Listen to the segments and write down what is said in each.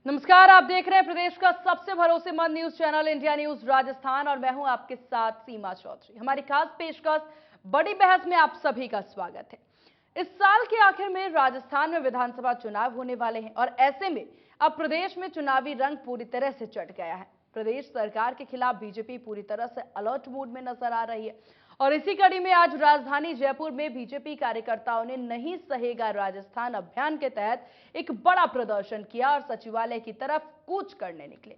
नमस्कार, आप देख रहे हैं प्रदेश का सबसे भरोसेमंद news channel India news Rajasthan और मैं हूं आपके साथ सीमा चौधरी। हमारी खास पेशकश बड़ी बहस में आप सभी का स्वागत है। इस साल के आखिर में राजस्थान में विधानसभा चुनाव होने वाले हैं और ऐसे में अब प्रदेश में चुनावी रंग पूरी तरह से चढ़ गया है। प्रदेश सरकार के खिलाफ बीजेपी पूरी तरह से अलर्ट मोड में नजर आ रही है और इसी कड़ी में आज राजधानी जयपुर में बीजेपी कार्यकर्ताओं ने नहीं सहेगा राजस्थान अभियान के तहत एक बड़ा प्रदर्शन किया और सचिवालय की तरफ कूच करने निकले।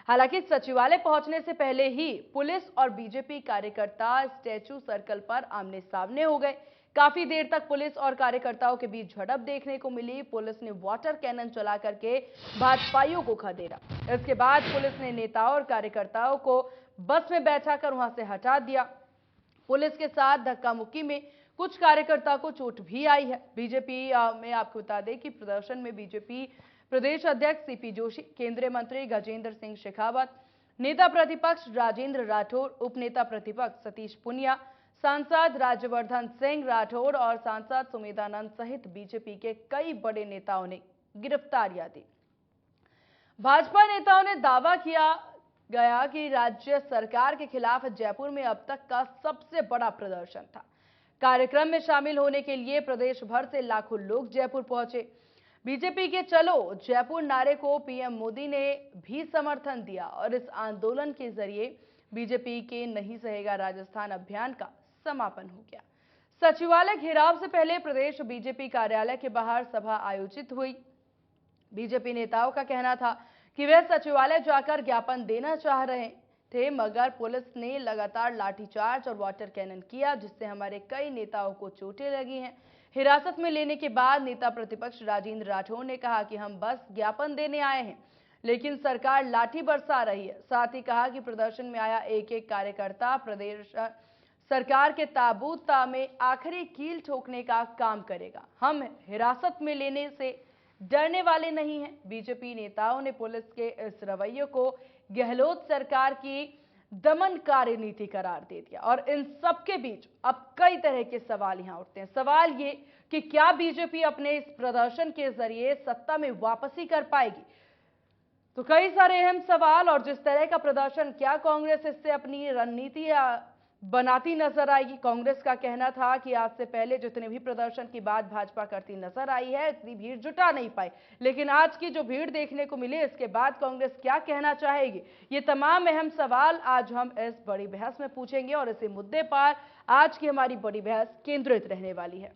हालांकि सचिवालय पहुंचने से पहले ही पुलिस और बीजेपी कार्यकर्ता स्टैचू सर्कल पर आमने सामने हो गए। काफी देर तक पुलिस और कार्यकर्ताओं के बीच झड़प देखने को मिली। पुलिस ने वाटर कैनन चला करके भाजपाइयों को खदेड़ा। इसके बाद पुलिस ने नेताओं और कार्यकर्ताओं को बस में बैठाकर वहां से हटा दिया। पुलिस के साथ धक्का मुक्की में कुछ कार्यकर्ता को चोट भी आई है। बीजेपी में आपको बता दें कि प्रदर्शन में बीजेपी प्रदेश अध्यक्ष सीपी जोशी, केंद्रीय मंत्री गजेंद्र सिंह शेखावत, नेता प्रतिपक्ष राजेंद्र राठौड़, उप नेता प्रतिपक्ष सतीश पुनिया, सांसद राज्यवर्धन सिंह राठौड़ और सांसद सुमेधानंद सहित बीजेपी के कई बड़े नेताओं ने गिरफ्तारियां दी। भाजपा नेताओं ने दावा किया गया कि राज्य सरकार के खिलाफ जयपुर में अब तक का सबसे बड़ा प्रदर्शन था। कार्यक्रम में शामिल होने के लिए प्रदेश भर से लाखों लोग जयपुर पहुंचे। बीजेपी के चलो जयपुर नारे को पीएम मोदी ने भी समर्थन दिया और इस आंदोलन के जरिए बीजेपी के नहीं सहेगा राजस्थान अभियान का समापन हो गया। सचिवालय घेराव से पहले प्रदेश बीजेपी कार्यालय के बाहर सभा आयोजित हुई। बीजेपी नेताओं का कहना था कि वे सचिवालय जाकर ज्ञापन देना चाह रहे थे, मगर पुलिस ने लगातार लाठीचार्ज और वाटर कैनन किया, जिससे हमारे कई नेताओं को चोटें लगी हैं। हिरासत में लेने के बाद नेता प्रतिपक्ष राजेंद्र राठौड़ ने कहा कि हम बस ज्ञापन देने आए हैं, लेकिन सरकार लाठी बरसा रही है। साथ ही कहा कि प्रदर्शन में आया एक एक कार्यकर्ता प्रदेश सरकार के ताबूत में आखिरी कील ठोकने का काम करेगा। हम हिरासत में लेने से डरने वाले नहीं हैं। बीजेपी नेताओं ने पुलिस के इस रवैये को गहलोत सरकार की दमनकारी नीति करार दे दिया और इन सब के बीच अब कई तरह के सवाल यहां उठते हैं। सवाल ये कि क्या बीजेपी अपने इस प्रदर्शन के जरिए सत्ता में वापसी कर पाएगी? तो कई सारे अहम सवाल। और जिस तरह का प्रदर्शन, क्या कांग्रेस इससे अपनी रणनीति बनाती नजर आएगी? कांग्रेस का कहना था कि आज से पहले जितने भी प्रदर्शन की बात भाजपा करती नजर आई है, इतनी भीड़ जुटा नहीं पाई, लेकिन आज की जो भीड़ देखने को मिली, इसके बाद कांग्रेस क्या कहना चाहेगी? ये तमाम अहम सवाल आज हम इस बड़ी बहस में पूछेंगे और इसी मुद्दे पर आज की हमारी बड़ी बहस केंद्रित रहने वाली है।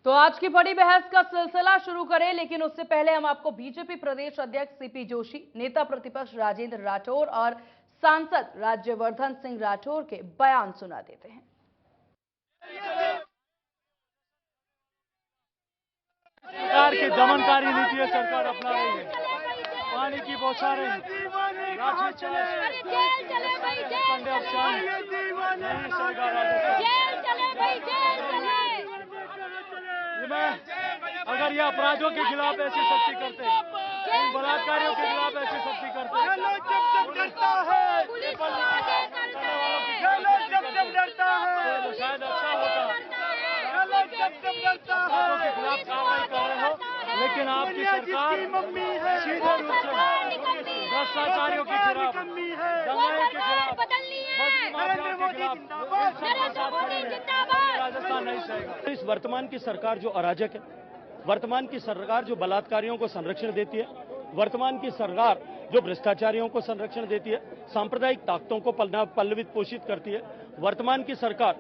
तो आज की बड़ी बहस का सिलसिला शुरू करें, लेकिन उससे पहले हम आपको बीजेपी प्रदेश अध्यक्ष सीपी जोशी, नेता प्रतिपक्ष राजेंद्र राठौड़ और सांसद राज्यवर्धन सिंह राठौड़ के बयान सुना देते हैं। सरकार की दमनकारी नीति सरकार अपना रही है, पानी की बौछार रही है, अगर ये अपराधियों के खिलाफ ऐसी सख्ती करते हैं, इन बलात्कारियों के खिलाफ ऐसी सख्ती करते हैं, तो शायद अच्छा होता। अपराधों के खिलाफ कार्रवाई कर रहे हो, लेकिन आपकी सरकार सीधे रूप से भ्रष्टाचारियों के खिलाफ, दंगाई के खिलाफ, राजस्थान नहीं सहेगा। इस वर्तमान की सरकार जो अराजक है, वर्तमान की सरकार जो बलात्कारियों को संरक्षण देती है, वर्तमान की सरकार जो भ्रष्टाचारियों को संरक्षण देती है, सांप्रदायिक ताकतों को पल्लवित पोषित करती है, वर्तमान की सरकार,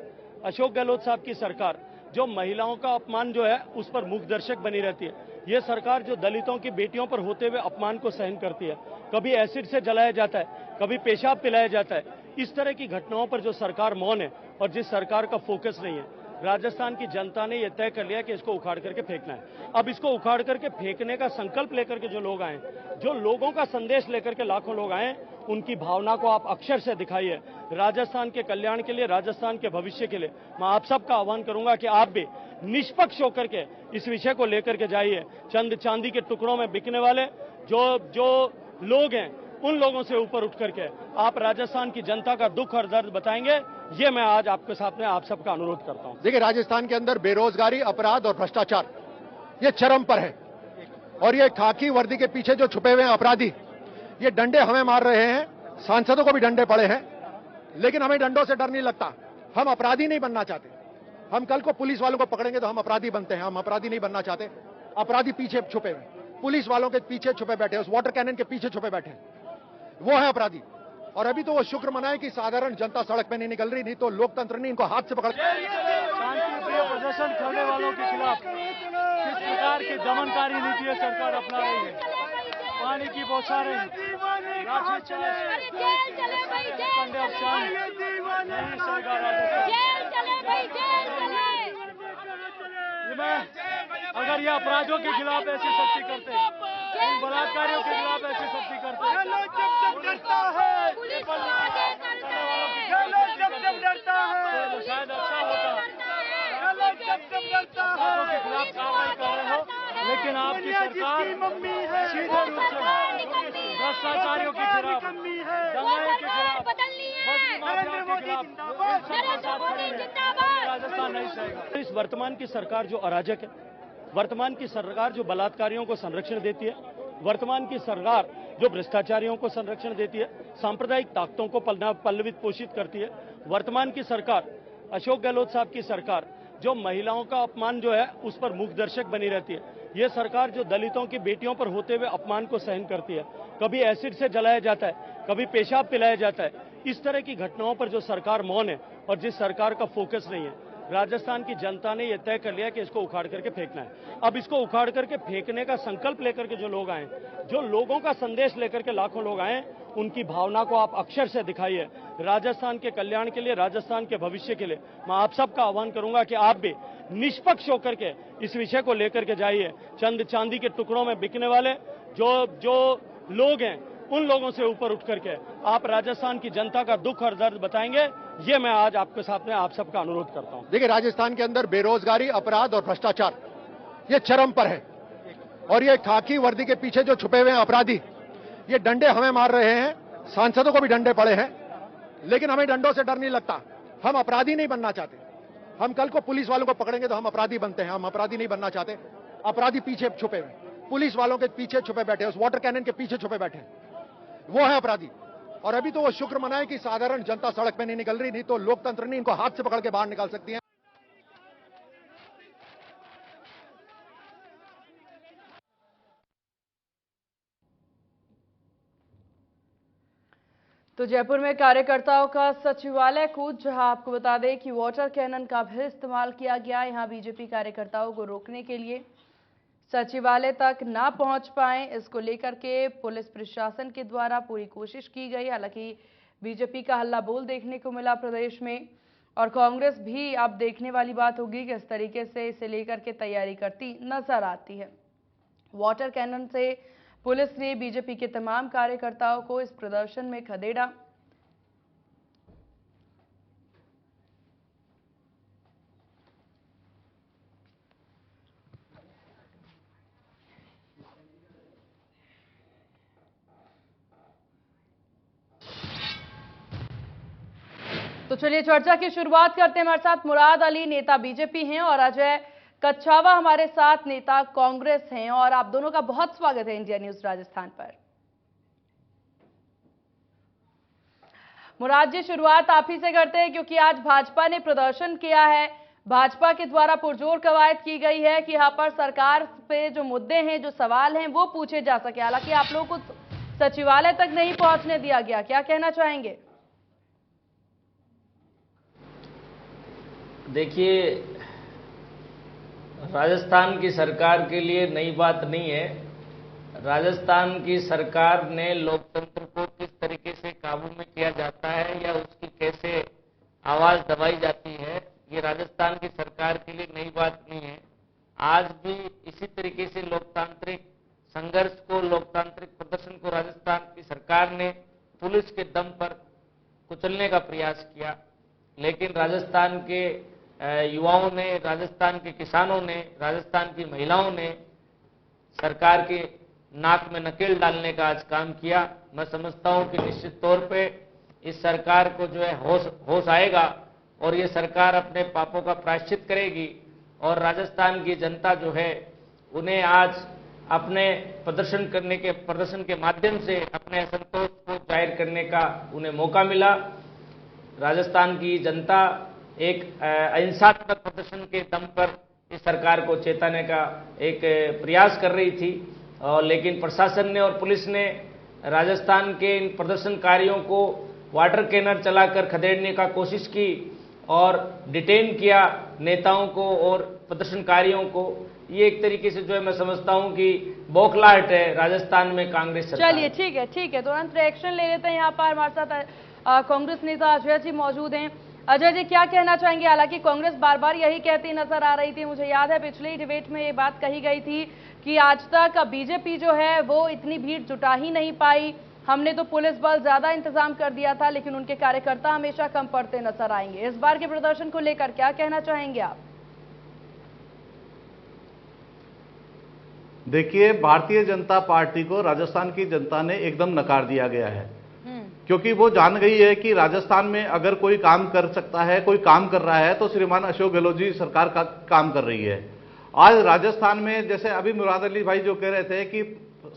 अशोक गहलोत साहब की सरकार जो महिलाओं का अपमान जो है उस पर मुख दर्शक बनी रहती है, ये सरकार जो दलितों की बेटियों पर होते हुए अपमान को सहन करती है, कभी एसिड से जलाया जाता है, कभी पेशाब पिलाया जाता है, इस तरह की घटनाओं पर जो सरकार मौन है और जिस सरकार का फोकस नहीं है, राजस्थान की जनता ने यह तय कर लिया कि इसको उखाड़ करके फेंकना है। अब इसको उखाड़ करके फेंकने का संकल्प लेकर के जो लोग आए, जो लोगों का संदेश लेकर के लाखों लोग आए, उनकी भावना को आप अक्षर से दिखाइए। राजस्थान के कल्याण के लिए, राजस्थान के भविष्य के लिए मैं आप सबका आह्वान करूंगा कि आप भी निष्पक्ष होकर के इस विषय को लेकर के जाइए। चंद चांदी के टुकड़ों में बिकने वाले जो लोग हैं उन लोगों से ऊपर उठ करके आप राजस्थान की जनता का दुख और दर्द बताएंगे, ये मैं आज आपके साथ में आप सबका अनुरोध करता हूं। देखिए, राजस्थान के अंदर बेरोजगारी, अपराध और भ्रष्टाचार ये चरम पर है और ये खाकी वर्दी के पीछे जो छुपे हुए हैं अपराधी, ये डंडे हमें मार रहे हैं, सांसदों को भी डंडे पड़े हैं, लेकिन हमें डंडों से डर नहीं लगता। हम अपराधी नहीं बनना चाहते। हम कल को पुलिस वालों को पकड़ेंगे तो हम अपराधी बनते हैं, हम अपराधी नहीं बनना चाहते। अपराधी पीछे छुपे हुए, पुलिस वालों के पीछे छुपे बैठे, उस वाटर कैनन के पीछे छुपे बैठे, वो है अपराधी। और अभी तो वो शुक्र मनाए कि साधारण जनता सड़क पे नहीं निकल रही, नहीं तो लोकतंत्र नहीं इनको हाथ से पकड़। शांतिप्रिय प्रदर्शन करने वालों के खिलाफ किस प्रकार की दमनकारी नीति सरकार अपना रही है, पानी की बौछारें, अगर ये अपराधियों के खिलाफ ऐसी सख्ती करते, इन बलात्कारियों के खिलाफ ऐसी सख्ती करते, तो शायद अच्छा होता। अपराधों के खिलाफ कार्रवाई कर रहे हो, लेकिन आपकी सरकार सीधे रूप से भ्रष्टाचारियों के खिलाफ, दंगाई के खिलाफ, बदमाशियों के खिलाफ राजस्थान नहीं सहेगा। इस वर्तमान की सरकार जो अराजक है, वर्तमान की सरकार जो बलात्कारियों को संरक्षण देती है, वर्तमान की सरकार जो भ्रष्टाचारियों को संरक्षण देती है, सांप्रदायिक ताकतों को पल्लवित पोषित करती है, वर्तमान की सरकार, अशोक गहलोत साहब की सरकार जो महिलाओं का अपमान जो है उस पर मुख दर्शक बनी रहती है, ये सरकार जो दलितों की बेटियों पर होते हुए अपमान को सहन करती है, कभी एसिड से जलाया जाता है, कभी पेशाब पिलाया जाता है, इस तरह की घटनाओं पर जो सरकार मौन है और जिस सरकार का फोकस नहीं है, राजस्थान की जनता ने यह तय कर लिया कि इसको उखाड़ करके फेंकना है। अब इसको उखाड़ करके फेंकने का संकल्प लेकर के जो लोग आए, जो लोगों का संदेश लेकर के लाखों लोग आए, उनकी भावना को आप अक्षर से दिखाइए। राजस्थान के कल्याण के लिए, राजस्थान के भविष्य के लिए मैं आप सबका आह्वान करूंगा कि आप भी निष्पक्ष होकर के इस विषय को लेकर के जाइए। चंद चांदी के टुकड़ों में बिकने वाले जो लोग हैं, उन लोगों से ऊपर उठ करके आप राजस्थान की जनता का दुख और दर्द बताएंगे, ये मैं आज आपके साथ में आप सबका अनुरोध करता हूं। देखिए, राजस्थान के अंदर बेरोजगारी, अपराध और भ्रष्टाचार ये चरम पर है और ये खाकी वर्दी के पीछे जो छुपे हुए हैं अपराधी, ये डंडे हमें मार रहे हैं, सांसदों को भी डंडे पड़े हैं, लेकिन हमें डंडों से डर नहीं लगता। हम अपराधी नहीं बनना चाहते। हम कल को पुलिस वालों को पकड़ेंगे तो हम अपराधी बनते हैं, हम अपराधी नहीं बनना चाहते। अपराधी पीछे छुपे हुए, पुलिस वालों के पीछे छुपे बैठे, उस वाटर कैनन के पीछे छुपे बैठे, वो है अपराधी। और अभी तो वो शुक्र मनाए कि साधारण जनता सड़क पे नहीं निकल रही, नहीं तो लोकतंत्र नहीं इनको हाथ से पकड़ के बाहर निकाल सकती है। तो जयपुर में कार्यकर्ताओं का सचिवालय कूद, जहां आपको बता दें कि वाटर कैनन का भी इस्तेमाल किया गया। यहां बीजेपी कार्यकर्ताओं को रोकने के लिए सचिवालय तक ना पहुंच पाए, इसको लेकर के पुलिस प्रशासन के द्वारा पूरी कोशिश की गई। हालांकि बीजेपी का हल्ला बोल देखने को मिला प्रदेश में, और कांग्रेस भी अब देखने वाली बात होगी कि इस तरीके से इसे लेकर के तैयारी करती नजर आती है। वाटर कैनन से पुलिस ने बीजेपी के तमाम कार्यकर्ताओं को इस प्रदर्शन में खदेड़ा। तो चलिए चर्चा की शुरुआत करते हैं। हमारे साथ मुराद अली, नेता बीजेपी हैं, और अजय कच्छावा हमारे साथ, नेता कांग्रेस हैं। और आप दोनों का बहुत स्वागत है इंडिया न्यूज राजस्थान पर। मुराद जी, शुरुआत आप ही से करते हैं, क्योंकि आज भाजपा ने प्रदर्शन किया है। भाजपा के द्वारा पुरजोर कवायद की गई है कि यहाँ पर सरकार पे जो मुद्दे हैं, जो सवाल हैं, वो पूछे जा सके। हालांकि आप लोगों को सचिवालय तक नहीं पहुंचने दिया गया, क्या कहना चाहेंगे? देखिए, राजस्थान की सरकार के लिए नई बात नहीं है। राजस्थान की सरकार ने लोकतंत्र को किस तरीके से काबू में किया जाता है या उसकी कैसे आवाज दबाई जाती है, ये राजस्थान की सरकार के लिए नई बात नहीं है। आज भी इसी तरीके से लोकतांत्रिक संघर्ष को, लोकतांत्रिक प्रदर्शन को राजस्थान की सरकार ने पुलिस के दम पर कुचलने का प्रयास किया, लेकिन राजस्थान के युवाओं ने, राजस्थान के किसानों ने, राजस्थान की महिलाओं ने सरकार के नाक में नकेल डालने का आज काम किया। मैं समझता हूं कि निश्चित तौर पे इस सरकार को जो है होश आएगा और ये सरकार अपने पापों का प्रायश्चित करेगी और राजस्थान की जनता जो है उन्हें आज अपने प्रदर्शन के माध्यम से अपने असंतोष को जाहिर करने का उन्हें मौका मिला। राजस्थान की जनता एक अहिंसात्मक प्रदर्शन के दम पर इस सरकार को चेताने का एक प्रयास कर रही थी, और लेकिन प्रशासन ने और पुलिस ने राजस्थान के इन प्रदर्शनकारियों को वाटर कैनर चलाकर खदेड़ने का कोशिश की और डिटेन किया नेताओं को और प्रदर्शनकारियों को। ये एक तरीके से जो है मैं समझता हूं कि बौखलाहट है राजस्थान में कांग्रेस सरकार। चलिए ठीक है, तुरंत रिएक्शन ले लेते हैं। यहाँ पर हमारे साथ कांग्रेस नेता अजय जी मौजूद हैं। अजय जी, क्या कहना चाहेंगे? हालांकि कांग्रेस बार बार यही कहती नजर आ रही थी, मुझे याद है पिछले डिबेट में ये बात कही गई थी कि आज तक बीजेपी जो है वो इतनी भीड़ जुटा ही नहीं पाई, हमने तो पुलिस बल ज्यादा इंतजाम कर दिया था, लेकिन उनके कार्यकर्ता हमेशा कम पड़ते नजर आएंगे। इस बार के प्रदर्शन को लेकर क्या कहना चाहेंगे आप? देखिए, भारतीय जनता पार्टी को राजस्थान की जनता ने एकदम नकार दिया गया है, क्योंकि वो जान गई है कि राजस्थान में अगर कोई काम कर सकता है, कोई काम कर रहा है, तो श्रीमान अशोक गहलोत जी सरकार का काम कर रही है। आज राजस्थान में जैसे अभी मुराद अली भाई जो कह रहे थे कि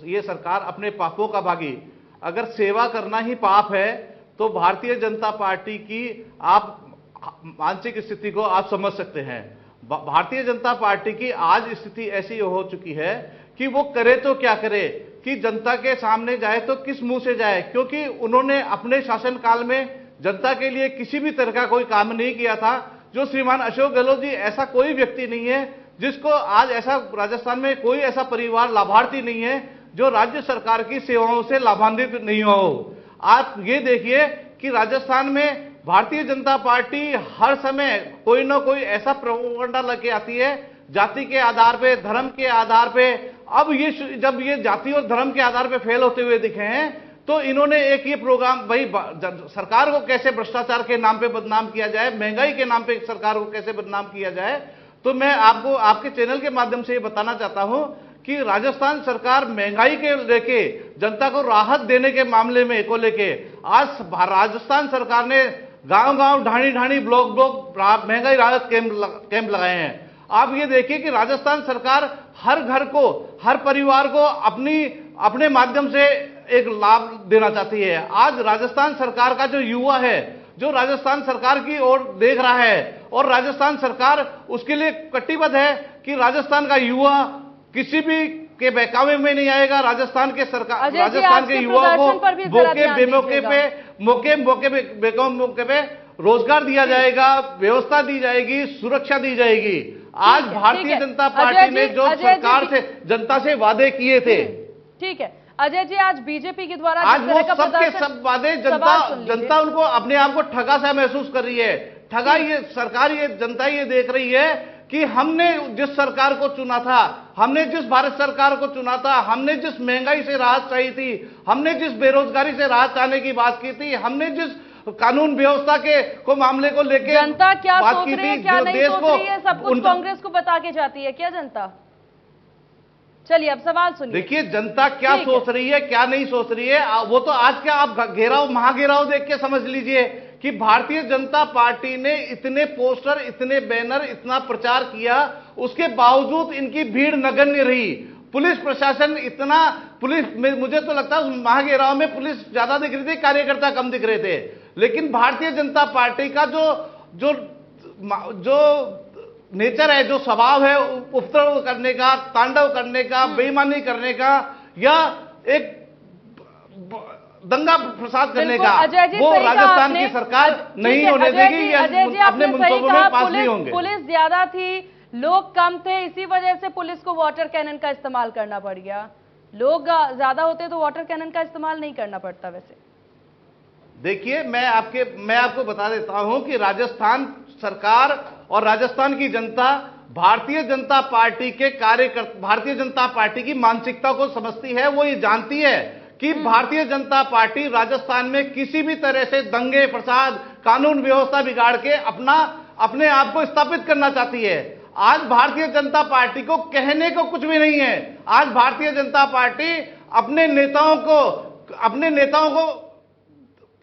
ये सरकार अपने पापों का भागी, अगर सेवा करना ही पाप है तो भारतीय जनता पार्टी की आप मानसिक स्थिति को आप समझ सकते हैं। भारतीय जनता पार्टी की आज स्थिति ऐसी हो चुकी है कि वो करे तो क्या करे, कि जनता के सामने जाए तो किस मुंह से जाए, क्योंकि उन्होंने अपने शासनकाल में जनता के लिए किसी भी तरह का कोई काम नहीं किया था। जो श्रीमान अशोक गहलोत जी, ऐसा कोई व्यक्ति नहीं है जिसको आज ऐसा राजस्थान में कोई ऐसा परिवार लाभार्थी नहीं है जो राज्य सरकार की सेवाओं से लाभान्वित नहीं हो। आप ये देखिए कि राजस्थान में भारतीय जनता पार्टी हर समय कोई ना कोई ऐसा प्रोपेगेंडा लेके आती है जाति के आधार पे, धर्म के आधार पे। अब ये जब ये जाति और धर्म के आधार पे फेल होते हुए दिखे हैं, तो इन्होंने एक ये प्रोग्राम, भाई सरकार को कैसे भ्रष्टाचार के नाम पे बदनाम किया जाए, महंगाई के नाम पे सरकार को कैसे बदनाम किया जाए। तो मैं आपको आपके चैनल के माध्यम से ये बताना चाहता हूं कि राजस्थान सरकार महंगाई के लेके जनता को राहत देने के मामले में को लेके आज राजस्थान सरकार ने गांव-गांव, ढाणी-ढाणी, ब्लॉक महंगाई राहत कैंप लगाए हैं। आप ये देखिए कि राजस्थान सरकार हर घर को, हर परिवार को अपने माध्यम से एक लाभ देना चाहती है। आज राजस्थान सरकार का जो युवा है, जो राजस्थान सरकार की ओर देख रहा है, और राजस्थान सरकार उसके लिए कटिबद्ध है कि राजस्थान का युवा किसी भी के बहकावे में नहीं आएगा। राजस्थान के सरकार, राजस्थान के युवाओं को मौके पे रोजगार दिया जाएगा, व्यवस्था दी जाएगी, सुरक्षा दी जाएगी। आज भारतीय जनता पार्टी ने जो सरकार से, जनता से वादे किए थे, ठीक है अजय जी, आज बीजेपी के द्वारा आज वो सबके सब वादे जनता उनको अपने आप को ठगा सा महसूस कर रही है। ठगा ये सरकार, ये जनता ये देख रही है कि हमने जिस सरकार को चुना था, हमने जिस भारत सरकार को चुना था, हमने जिस महंगाई से राहत चाहिए थी, हमने जिस बेरोजगारी से राहत चाहने की बात की थी, हमने जिस कानून व्यवस्था के मामले को लेकर जनता क्या सोच रही है, क्या नहीं सोच रही है, सब कुछ कांग्रेस को बता के जाती है क्या जनता? चलिए अब सवाल सुनिए। देखिए, जनता क्या सोच रही है, क्या नहीं सोच रही है, वो तो आज क्या आप घेराव, महाघेराव देख के समझ लीजिए कि भारतीय जनता पार्टी ने इतने पोस्टर, इतने बैनर, इतना प्रचार किया, उसके बावजूद इनकी भीड़ नगण्य रही। पुलिस प्रशासन इतना, पुलिस में मुझे तो लगता है महाघेराव में पुलिस ज्यादा दिख रही थी, कार्यकर्ता कम दिख रहे थे। लेकिन भारतीय जनता पार्टी का जो नेचर है, जो स्वभाव है उपद्रव करने का, तांडव करने का, बेईमानी करने का, या एक दंगा प्रसाद करने का, वो राजस्थान की सरकार नहीं होने देगी, या अपने मनसूबों में पास नहीं होंगे। पुलिस ज्यादा थी, लोग कम थे, इसी वजह से पुलिस को वाटर कैनन का इस्तेमाल करना पड़ गया। लोग ज्यादा होते तो वाटर कैनन का इस्तेमाल नहीं करना पड़ता। वैसे देखिए, मैं आपको बता देता हूं कि राजस्थान सरकार और राजस्थान की जनता भारतीय जनता पार्टी के कार्यकर्ता, भारतीय जनता पार्टी की मानसिकता को समझती है। वो ये जानती है कि भारतीय जनता पार्टी राजस्थान में किसी भी तरह से दंगे फसाद, कानून व्यवस्था बिगाड़ के अपने आप को स्थापित करना चाहती है। आज भारतीय जनता पार्टी को कहने को कुछ भी नहीं है। आज भारतीय जनता पार्टी अपने नेताओं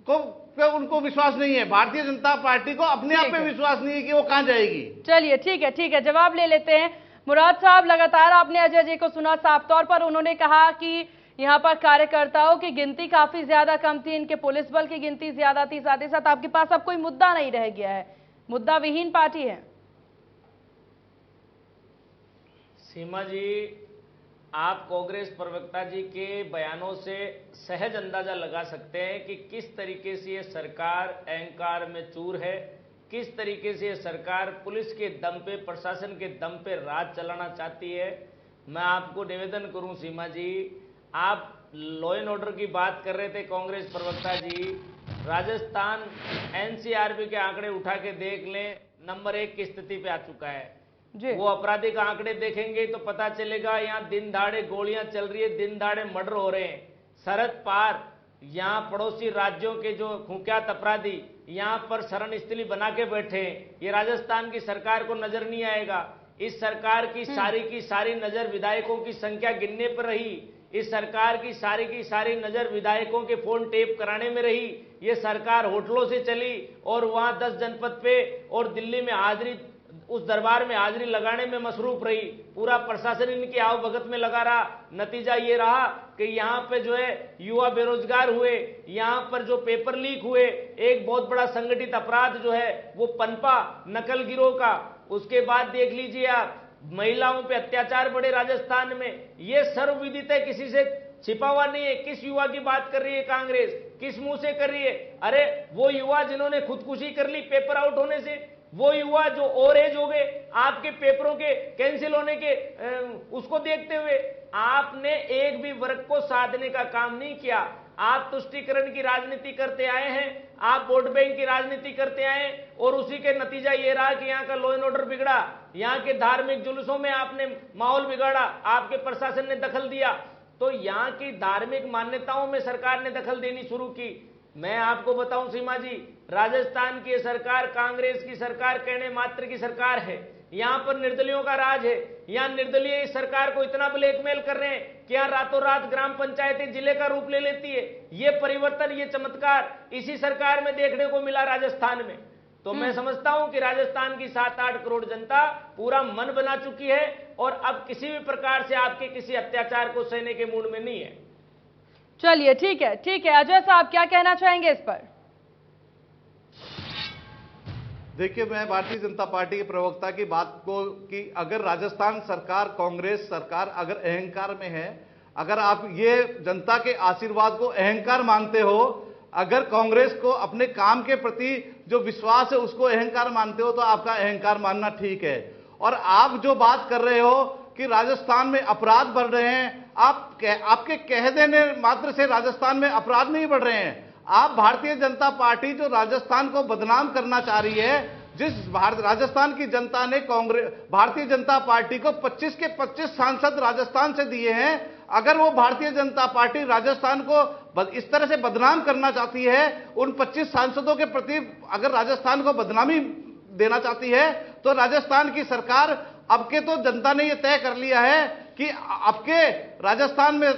को उनको विश्वास नहीं है। भारतीय जनता पार्टी को अपने आप पे विश्वास नहीं है कि वो कहां जाएगी। चलिए ठीक है, जवाब ले लेते हैं। मुराद साहब, लगातार आपने अजय जी को सुना, साफ तौर पर उन्होंने कहा कि यहाँ पर कार्यकर्ताओं की गिनती काफी ज्यादा कम थी, इनके पुलिस बल की गिनती ज्यादा थी, साथ ही साथ आपके पास अब कोई मुद्दा नहीं रह गया है, मुद्दा विहीन पार्टी है। सीमा जी, आप कांग्रेस प्रवक्ता जी के बयानों से सहज अंदाजा लगा सकते हैं कि किस तरीके से ये सरकार अहंकार में चूर है, किस तरीके से ये सरकार पुलिस के दम पे, प्रशासन के दम पे राज चलाना चाहती है। मैं आपको निवेदन करूं सीमा जी, आप लॉ एंड ऑर्डर की बात कर रहे थे कांग्रेस प्रवक्ता जी, राजस्थान एनसीआरबी के आंकड़े उठा के देख लें, नंबर 1 की स्थिति पे आ चुका है जी। वो आपराधिक आंकड़े देखेंगे तो पता चलेगा यहाँ दिन दाड़े गोलियां चल रही है, दिन दाड़े मर्डर हो रहे हैं, सरहद पार यहाँ पड़ोसी राज्यों के जो कुख्यात अपराधी यहाँ पर शरण स्थली बना के बैठे हैं। ये राजस्थान की सरकार को नजर नहीं आएगा। इस सरकार की सारी नजर विधायकों की संख्या गिनने पर रही। इस सरकार की सारी नजर विधायकों के फोन टेप कराने में रही। ये सरकार होटलों से चली और वहां 10 जनपद पे और दिल्ली में हाजिरी, उस दरबार में हाजिरी लगाने में मसरूफ रही। पूरा प्रशासन इनकी आवभगत में लगा रहा। नतीजा ये रहा कि यहाँ पे जो है युवा बेरोजगार हुए, यहाँ पर जो पेपर लीक हुए, एक बहुत बड़ा संगठित अपराध जो है वो पनपा नकल गिरोह का। उसके बाद देख लीजिए आप, महिलाओं पे अत्याचार बढ़े राजस्थान में। ये सर्वविदित है, किसी से छिपा हुआ नहीं है। किस युवा की बात कर रही है कांग्रेस, किस मुंह से कर रही है? अरे वो युवा जिन्होंने खुदकुशी कर ली पेपर आउट होने से, वो युवा जो ओवर एज हो गए आपके पेपरों के कैंसिल होने के, उसको देखते हुए आपने एक भी वर्ग को साधने का काम नहीं किया। आप तुष्टीकरण की राजनीति करते आए हैं, आप वोट बैंक की राजनीति करते आए और उसी के नतीजा ये रहा कि यहाँ का लॉ एंड ऑर्डर बिगड़ा, यहाँ के धार्मिक जुलूसों में आपने माहौल बिगाड़ा, आपके प्रशासन ने दखल दिया, तो यहाँ की धार्मिक मान्यताओं में सरकार ने दखल देनी शुरू की। मैं आपको बताऊं सीमा जी, राजस्थान की सरकार कांग्रेस की सरकार कहने मात्र की सरकार है। यहां पर निर्दलियों का राज है। यहां निर्दलीय इस सरकार को इतना ब्लैकमेल कर रहे हैं कि यहां रातों रात ग्राम पंचायतें जिले का रूप ले लेती है। ये परिवर्तन, ये चमत्कार इसी सरकार में देखने को मिला राजस्थान में। तो मैं समझता हूं कि राजस्थान की 7-8 करोड़ जनता पूरा मन बना चुकी है और अब किसी भी प्रकार से आपके किसी अत्याचार को सहने के मूड में नहीं है। चलिए ठीक है, अजय साहब क्या कहना चाहेंगे इस पर? देखिए, मैं भारतीय जनता पार्टी के प्रवक्ता की बात को कि अगर राजस्थान सरकार, कांग्रेस सरकार अगर अहंकार में है, अगर आप ये जनता के आशीर्वाद को अहंकार मानते हो, अगर कांग्रेस को अपने काम के प्रति जो विश्वास है उसको अहंकार मानते हो, तो आपका अहंकार मानना ठीक है। और आप जो बात कर रहे हो कि राजस्थान में अपराध बढ़ रहे हैं, आपके कह देने मात्र से राजस्थान में अपराध नहीं बढ़ रहे हैं। आप भारतीय जनता पार्टी जो राजस्थान को बदनाम करना चाह रही है, जिस राजस्थान की जनता ने भारतीय जनता पार्टी को 25 के 25 सांसद राजस्थान से दिए हैं, अगर वो भारतीय जनता पार्टी राजस्थान को इस तरह से बदनाम करना चाहती है, उन 25 सांसदों के प्रति अगर राजस्थान को बदनामी देना चाहती है, तो राजस्थान की सरकार अब के तो जनता ने यह तय कर लिया है कि आपके राजस्थान में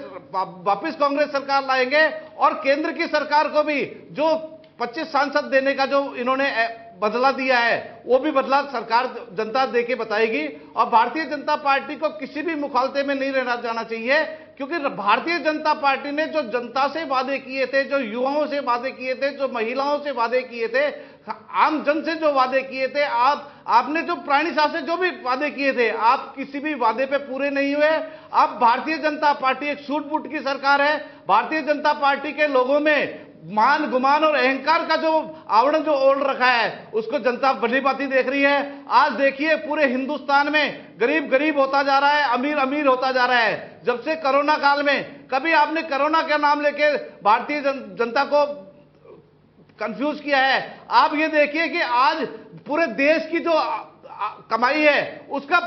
वापस कांग्रेस सरकार लाएंगे और केंद्र की सरकार को भी जो 25 सांसद देने का जो इन्होंने बदला दिया है, वो भी बदला सरकार जनता देके बताएगी। और भारतीय जनता पार्टी को किसी भी मुखालते में नहीं रहना जाना चाहिए, क्योंकि भारतीय जनता पार्टी ने जो जनता से वादे किए थे, जो युवाओं से वादे किए थे, जो महिलाओं से वादे किए थे, आम जन से जो वादे किए थे, आपने जो प्राणी साहब से जो भी वादे किए थे, आप किसी भी वादे पे पूरे नहीं हुए। अब भारतीय जनता पार्टी एक सूट बूट की सरकार है। भारतीय जनता पार्टी के लोगों में मान गुमान और अहंकार का जो आवरण जो ओढ़ रखा है, उसको जनता भली भांति देख रही है। आज देखिए, पूरे हिंदुस्तान में गरीब गरीब होता जा रहा है, अमीर अमीर होता जा रहा है। जब से कोरोना काल में कभी आपने कोरोना का नाम लेके भारतीय जनता को कंफ्यूज किया है? आप ये देखिए कि आज पूरे देश की जो कमाई है उसका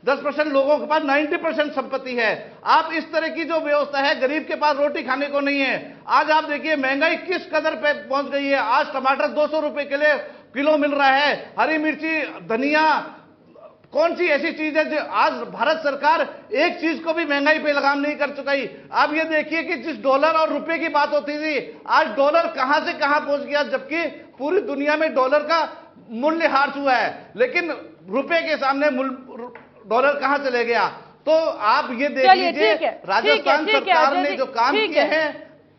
10% लोगों के पास 90% संपत्ति है। आप इस तरह की जो व्यवस्था है, गरीब के पास रोटी खाने को नहीं है। आज आप देखिए महंगाई किस कदर पे पहुंच गई है। आज टमाटर 200 रुपए के लिए किलो मिल रहा है, हरी मिर्ची, धनिया, कौन सी ऐसी चीज है जो आज भारत सरकार एक चीज को भी महंगाई पे लगाम नहीं कर चुकी? आप ये देखिए कि जिस डॉलर और रुपए की बात होती थी, आज डॉलर कहां से कहां पहुंच गया, जबकि पूरी दुनिया में डॉलर का मूल्य हार हुआ है, लेकिन रुपए के सामने डॉलर कहां चले गया? तो आप ये देख लीजिए राजस्थान सरकार ने जो काम किए हैं,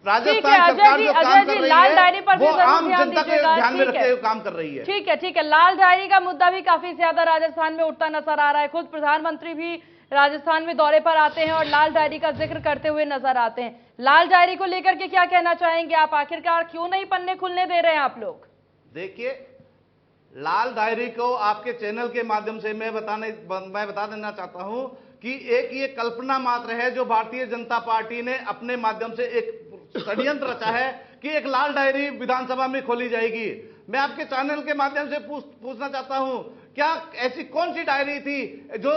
राजस्थान सरकार जो काम कर रही है वो आम जनता को ध्यान में रखते हुए काम कर रही है। ठीक है, लाल डायरी का मुद्दा भी काफी ज्यादा राजस्थान में उठता नजर आ रहा है। खुद प्रधानमंत्री भी राजस्थान में दौरे पर आते हैं और लाल डायरी का जिक्र करते हुए नजर आते हैं। लाल डायरी को लेकर के क्या कहना चाहेंगे आप? आखिरकार क्यों नहीं पन्ने खुलने दे रहे हैं आप लोग? देखिए, लाल डायरी को आपके चैनल के माध्यम से मैं बता देना चाहता हूं कि एक ये कल्पना मात्र है जो भारतीय जनता पार्टी ने अपने माध्यम से एक षड्यंत्र रचा है कि एक लाल डायरी विधानसभा में खोली जाएगी। मैं आपके चैनल के माध्यम से पूछना चाहता हूं, क्या ऐसी कौन सी डायरी थी जो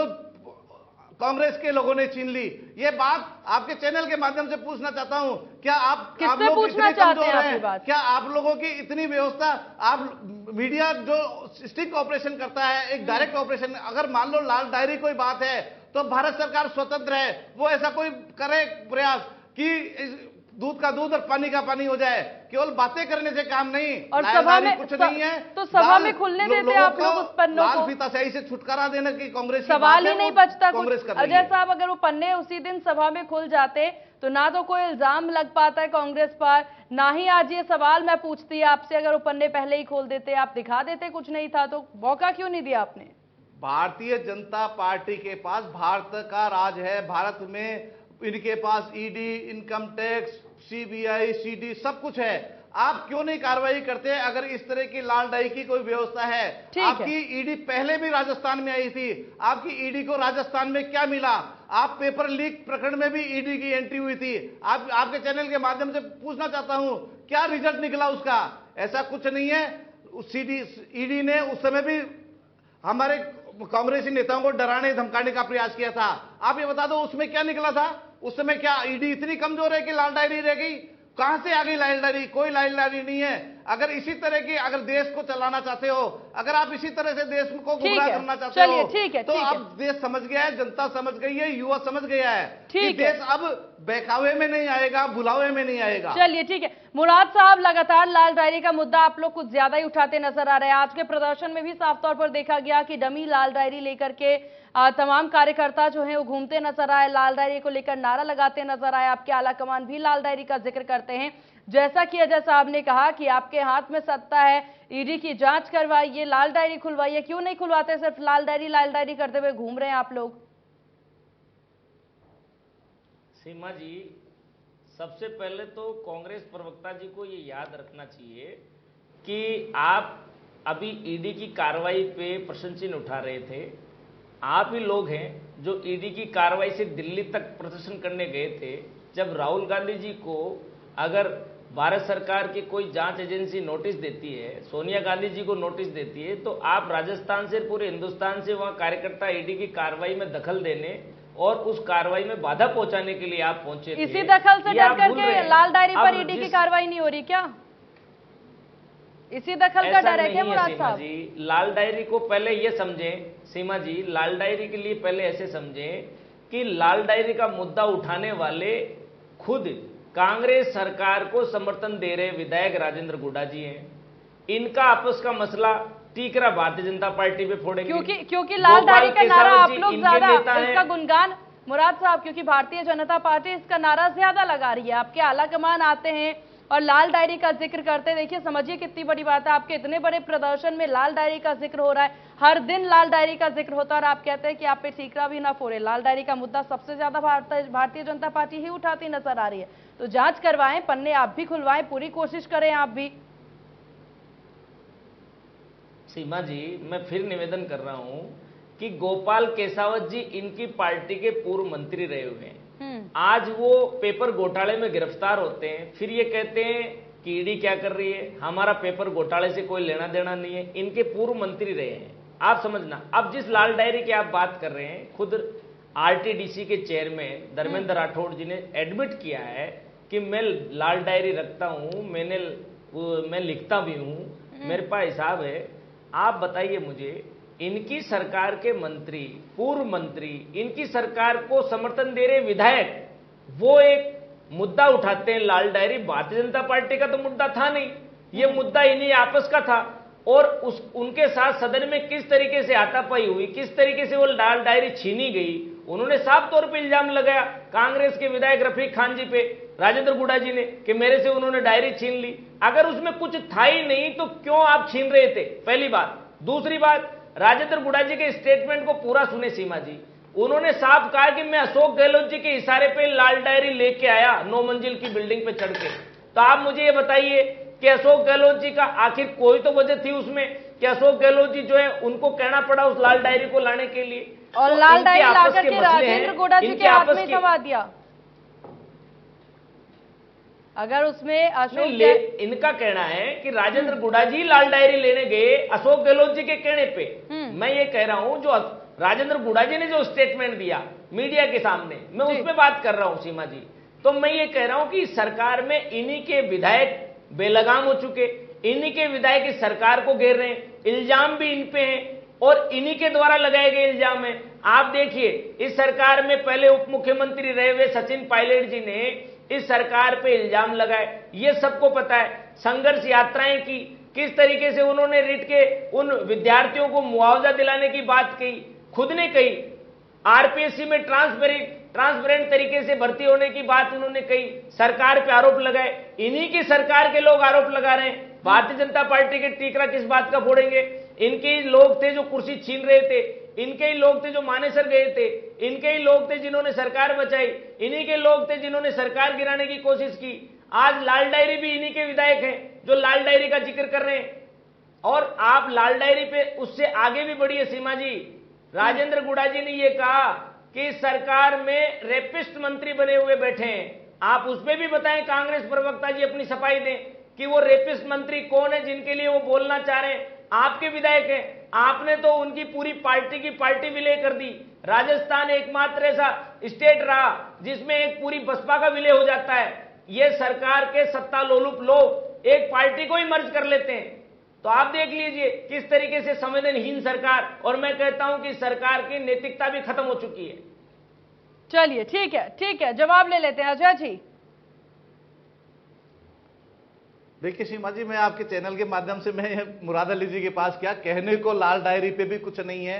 कांग्रेस के लोगों ने छीन ली? ये बात आपके चैनल के माध्यम से पूछना चाहता हूं। क्या आप लोग इतने कमजोर हैं? क्या आप लोगों की इतनी व्यवस्था, आप मीडिया जो स्टिंग ऑपरेशन करता है, एक डायरेक्ट ऑपरेशन, अगर मान लो लाल डायरी कोई बात है तो भारत सरकार स्वतंत्र है, वो ऐसा कोई करे प्रयास कि दूध का दूध और पानी का पानी हो जाए। केवल बातें करने से काम नहीं, और सभा में कुछ नहीं है। तो सभा में खुलने देते आप लोग उस पन्नों को? लाल फीताशाही से छुटकारा देने की कांग्रेस सवाल ही नहीं बचता कांग्रेस कुछ। कर रही है। अजय साहब, अगर वो पन्ने उसी दिन सभा में खुल जाते तो ना तो कोई इल्जाम लग पाता है कांग्रेस पर, ना ही आज ये सवाल मैं पूछती आपसे, अगर वो पन्ने पहले ही खोल देते, आप दिखा देते कुछ नहीं था, तो मौका क्यों नहीं दिया आपने? भारतीय जनता पार्टी के पास भारत का राज है। भारत में इनके पास ED, income tax, CBI, CD सब कुछ है। आप क्यों नहीं कार्रवाई करते? अगर इस तरह की लाल डायरी की कोई व्यवस्था है, आपकी ईडी पहले भी राजस्थान में आई थी, आपकी ईडी को राजस्थान में क्या मिला? आप पेपर लीक प्रकरण में भी ईडी की एंट्री हुई थी। आपके चैनल के माध्यम से पूछना चाहता हूं, क्या रिजल्ट निकला उसका? ऐसा कुछ नहीं है। ईडी ने उस समय भी हमारे कांग्रेसी नेताओं को डराने धमकाने का प्रयास किया था। आप ये बता दो उसमें क्या निकला था? उस समय क्या ईडी इतनी कमजोर है कि लाल डायरी रह गई? कहां से आ गई लाल डायरी? कोई लाल डायरी नहीं है। अगर इसी तरह की अगर देश को चलाना चाहते हो, अगर आप इसी तरह से देश को गुमराह करना चाहते हो, तो अब देश समझ गया है, जनता समझ गई है, युवा समझ गया है कि देश अब बहकावे में नहीं आएगा, भुलावे में नहीं आएगा। चलिए ठीक है। मुराद साहब, लगातार लाल डायरी का मुद्दा आप लोग कुछ ज्यादा ही उठाते नजर आ रहे हैं। आज के प्रदर्शन में भी साफ तौर पर देखा गया कि डमी लाल डायरी लेकर के तमाम कार्यकर्ता जो हैं वो घूमते नजर आए, लाल डायरी को लेकर नारा लगाते नजर आए। आपके आला कमान भी लाल डायरी का जिक्र करते हैं। जैसा कि अजय साहब ने कहा कि आपके हाथ में सत्ता है, ईडी की जांच करवाइए, लाल डायरी खुलवाइए, क्यों नहीं खुलवाते? सिर्फ लाल डायरी करते हुए घूम रहे हैं आप लोग। सीमा जी, सबसे पहले तो कांग्रेस प्रवक्ता जी को ये याद रखना चाहिए कि आप अभी ईडी की कार्रवाई पे प्रश्न चिन्ह उठा रहे थे। आप ही लोग हैं जो ईडी की कार्रवाई से दिल्ली तक प्रदर्शन करने गए थे। जब राहुल गांधी जी को अगर भारत सरकार की कोई जांच एजेंसी नोटिस देती है, सोनिया गांधी जी को नोटिस देती है, तो आप राजस्थान से पूरे हिंदुस्तान से वहां कार्यकर्ता ईडी की कार्रवाई में दखल देने और उस कार्रवाई में बाधा पहुंचाने के लिए आप पहुंचे थे। इसी दखल से डर करके लाल डायरी पर ईडी की कार्रवाई नहीं हो रही क्या? इसी दखल का डर है क्या मुराद साहब? जी, लाल डायरी को पहले ये समझें सीमा जी, लाल डायरी के लिए पहले ऐसे समझें कि लाल डायरी का मुद्दा उठाने वाले खुद कांग्रेस सरकार को समर्थन दे रहे विधायक राजेंद्र गुड्डा जी हैं। इनका आपस का मसला टीकरा भारतीय जनता पार्टी पे फोड़ेंगे क्योंकि लाल डायरी का नारा आप लोग ज्यादा इसका गुणगान, मुराद साहब, क्योंकि भारतीय जनता पार्टी इसका नारा ज्यादा लगा रही है। आपके आला कमान आते हैं और लाल डायरी का जिक्र करते हैं। देखिए, समझिए कितनी बड़ी बात है, आपके इतने बड़े प्रदर्शन में लाल डायरी का जिक्र हो रहा है, हर दिन लाल डायरी का जिक्र होता है और आप कहते हैं कि आप पे ठीकरा भी ना फोड़े। लाल डायरी का मुद्दा सबसे ज्यादा भारतीय जनता पार्टी ही उठाती नजर आ रही है। तो जांच करवाएं, पन्ने आप भी खुलवाएं, पूरी कोशिश करें आप भी। सीमा जी, मैं फिर निवेदन कर रहा हूं कि गोपाल केसावत जी इनकी पार्टी के पूर्व मंत्री रहे हुए हैं। आज वो पेपर घोटाले में गिरफ्तार होते हैं, फिर ये कहते हैं कि ईडी क्या कर रही है, हमारा पेपर घोटाले से कोई लेना देना नहीं है। इनके पूर्व मंत्री रहे हैं, आप समझना। अब जिस लाल डायरी की आप बात कर रहे हैं, खुद आरटीडीसी के चेयरमैन धर्मेंद्र राठौड़ जी ने एडमिट किया है कि मैं लाल डायरी रखता हूं, मैं लिखता भी हूं, मेरे पास हिसाब है। आप बताइए मुझे इनकी सरकार के मंत्री, पूर्व मंत्री, इनकी सरकार को समर्थन दे रहे विधायक, वो एक मुद्दा उठाते हैं लाल डायरी। भारतीय जनता पार्टी का तो मुद्दा था नहीं, ये मुद्दा इन्हीं आपस का था। और उनके साथ सदन में किस तरीके से हाथापाई हुई, किस तरीके से वो लाल डायरी छीनी गई, उन्होंने साफ तौर पे इल्जाम लगाया कांग्रेस के विधायक रफीक खान जी पे, राजेंद्र गुडा जी ने, कि मेरे से उन्होंने डायरी छीन ली। अगर उसमें कुछ था ही नहीं तो क्यों आप छीन रहे थे, पहली बात। दूसरी बात, राजेंद्र गुडा जी के स्टेटमेंट को पूरा सुने सीमा जी। उन्होंने साफ कहा कि मैं अशोक गहलोत जी के इशारे पे लाल डायरी लेके आया 9 मंजिल की बिल्डिंग पे चढ़ के। तो आप मुझे ये बताइए कि अशोक गहलोत जी का आखिर कोई तो वजह थी उसमें कि अशोक गहलोत जी जो है उनको कहना पड़ा उस लाल डायरी को लाने के लिए, और तो लाल डायरी इनके आपस लाकर के राजेंद्र गुडा जी के हाथ में थमा दिया। अगर उसमें अशोक इनका कहना है कि राजेंद्र गुडा जी लाल डायरी लेने गए अशोक गहलोत जी के कहने पे। मैं ये कह रहा हूं, जो राजेंद्र गुडा जी ने जो स्टेटमेंट दिया मीडिया के सामने, मैं उस पर बात कर रहा हूं सीमा जी। तो मैं ये कह रहा हूं कि सरकार में इन्हीं के विधायक बेलगाम हो चुके, इन्हीं के विधायक इस सरकार को घेर रहे हैं, इल्जाम भी इन पे हैं और इन्हीं के द्वारा लगाए गए इल्जाम है। आप देखिए, इस सरकार में पहले उप मुख्यमंत्री रहे हुए सचिन पायलट जी ने इस सरकार पे इल्जाम लगाए, ये सबको पता है। संघर्ष यात्राएं की, किस तरीके से उन्होंने रिट के उन विद्यार्थियों को मुआवजा दिलाने की बात कही, खुद ने कही। आरपीएससी में ट्रांसपेरेंट तरीके से भर्ती होने की बात उन्होंने कही, सरकार पे आरोप लगाए। इन्हीं की सरकार के लोग आरोप लगा रहे हैं। भारतीय जनता पार्टी के टीकरा किस बात का फोड़ेंगे? इनके ही लोग थे जो कुर्सी छीन रहे थे, इनके ही लोग थे जो मानेसर गए थे, इनके ही लोग थे जिन्होंने सरकार बचाई, इन्हीं के लोग थे जिन्होंने सरकार गिराने की कोशिश की। आज लाल डायरी भी इन्हीं के विधायक हैं जो लाल डायरी का जिक्र कर रहे हैं। और आप लाल डायरी पे उससे आगे भी बढ़िए सीमा जी। राजेंद्र गुडा जी ने यह कहा कि सरकार में रेपिस्ट मंत्री बने हुए बैठे हैं। आप उस पर भी बताएं, कांग्रेस प्रवक्ता जी अपनी सफाई दें कि वो रेपिस्ट मंत्री कौन है जिनके लिए वो बोलना चाह रहे हैं। आपके विधायक हैं, आपने तो उनकी पूरी पार्टी की पार्टी विलय कर दी। राजस्थान एकमात्र ऐसा स्टेट रहा जिसमें एक पूरी बसपा का विलय हो जाता है। ये सरकार के सत्ता लोलुप लोग एक पार्टी को ही मर्ज कर लेते हैं। तो आप देख लीजिए किस तरीके से संवेदनहीन सरकार, और मैं कहता हूं कि सरकार की नैतिकता भी खत्म हो चुकी है। चलिए ठीक है, जवाब ले लेते हैं अजय जी। देखिए सीमा जी, मैं आपके चैनल के माध्यम से मैं मुराद अली जी के पास क्या कहने को, लाल डायरी पे भी कुछ नहीं है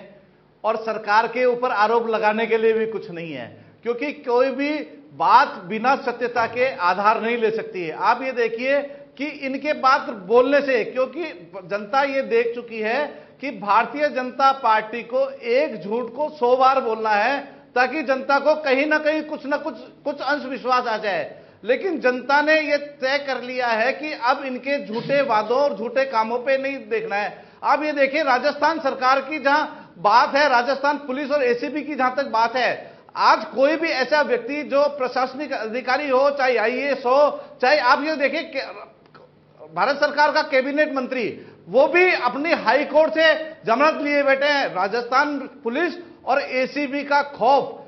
और सरकार के ऊपर आरोप लगाने के लिए भी कुछ नहीं है, क्योंकि कोई भी बात बिना सत्यता के आधार नहीं ले सकती है। आप ये देखिए कि इनके बात बोलने से, क्योंकि जनता ये देख चुकी है कि भारतीय जनता पार्टी को एक झूठ को 100 बार बोलना है ताकि जनता को कहीं ना कहीं कुछ अंश विश्वास आ जाए। लेकिन जनता ने यह तय कर लिया है कि अब इनके झूठे वादों और झूठे कामों पे नहीं देखना है। आप ये देखिए, राजस्थान सरकार की जहां बात है, राजस्थान पुलिस और एसीबी की जहां तक बात है, आज कोई भी ऐसा व्यक्ति जो प्रशासनिक अधिकारी हो, चाहे आईएएस हो, चाहे आप ये देखिए भारत सरकार का कैबिनेट मंत्री, वो भी अपनी हाई कोर्ट से जमानत लिए बैठे हैं। राजस्थान पुलिस और एसीबी का खौफ